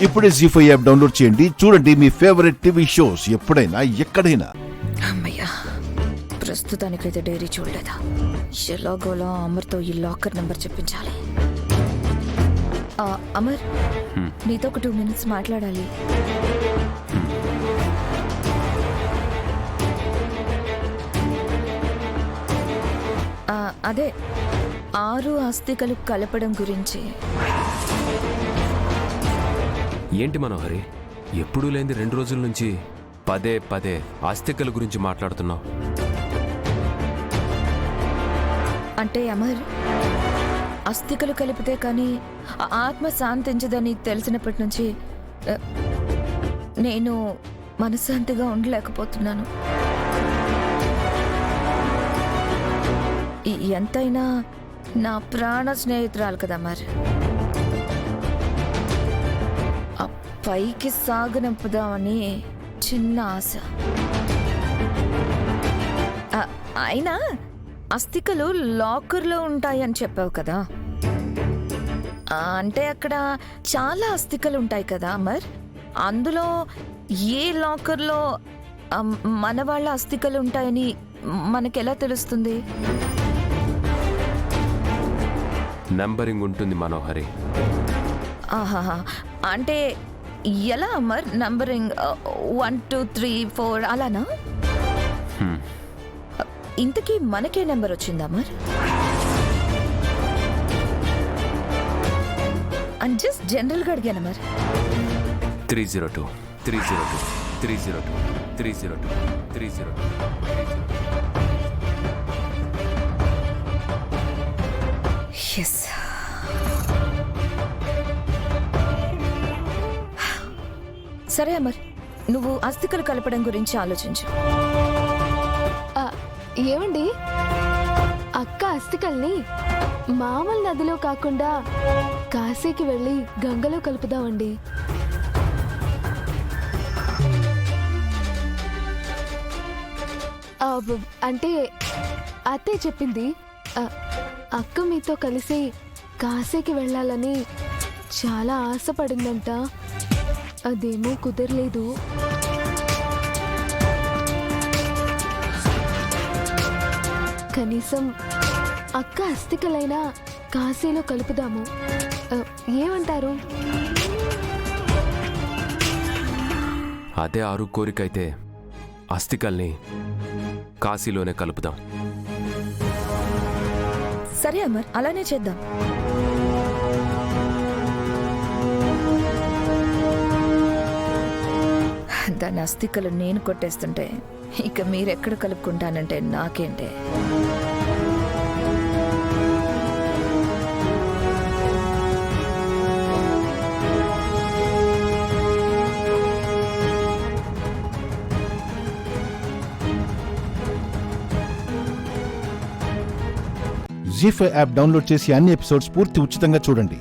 ఇప్పుడే జీ5 app download చేయండి. చూడండి మీ ఫేవరెట్ టీవీ షోస్ ఎప్పుడైనా ఎక్కడైనా. అమ్మయ్యా, ప్రస్తుతానికైతే డైరీ చూడలేదా? ఎలాగోలా అమర్తో ఈ లాకర్ నెంబర్ చెప్పించాలి. అమర్, నీతో ఒక 2 minutes మాట్లాడాలి. అదే 6 అస్థికలు కలపడం గురించి. ఏంటి మనోహరి, ఎప్పుడూ లేని 2 రోజుల నుంచి పదే పదే అస్థికల గురించి మాట్లాడుతున్నావు? అంటే అమర్, అస్థికలు కలిపితే కానీ ఆత్మ శాంతించదని తెలిసినప్పటి నుంచి నేను మనశ్శాంతిగా ఉండలేకపోతున్నాను. ఎంతైనా నా ప్రాణ స్నేహితురాలు కదా మరి. పైకి సాగనంపుదామని చిన్న ఆశ. అయినా అస్థికలు లాకర్లో ఉంటాయని చెప్పావు కదా, అంటే అక్కడ చాలా అస్థికలు ఉంటాయి కదా అమర్. అందులో ఏ లాకర్లో మన వాళ్ళ అస్థికలు ఉంటాయని మనకెలా తెలుస్తుంది? నంబరింగ్ ఉంటుంది మనోహరి. ఆహాహా, అంటే ఎలా అమర్? నంబరింగ్ 1 2 3 4 అలానా? ఇంతకీ మనకే నెంబర్ వచ్చిందా అమర్? అని జస్ట్ జనరల్గా అడిగాను అమర్. 302 302 302 302 302. ఎస్. సరే అమర్, నువ్వు అస్థికలు కలపడం గురించి ఆలోచించు. ఏమండి, అక్క అస్థికల్ని మామూలు నదిలో కాకుండా కాశీకి వెళ్ళి గంగలో కలుపుదామండి. అంటే అత్తే చెప్పింది, అక్క మీతో కలిసి కాశీకి వెళ్ళాలని చాలా ఆశపడిందంట. అదేమో కుదరలేదు. కనీసం అక్క అస్థికలైనా కాశీలో కలుపుదాము. ఏమంటారు? అదే ఆరు కోరికైతే అస్థికల్ని కాశీలోనే కలుపుదాం. సరే అమర్, అలానే చేద్దాం. దాని అస్థికలు నేను కొట్టేస్తుంటే ఇక మీరెక్కడ కలుపుకుంటానంటే నాకేంటే. జీ5 యాప్ డౌన్లోడ్ చేసి అన్ని ఎపిసోడ్స్ పూర్తి ఉచితంగా చూడండి.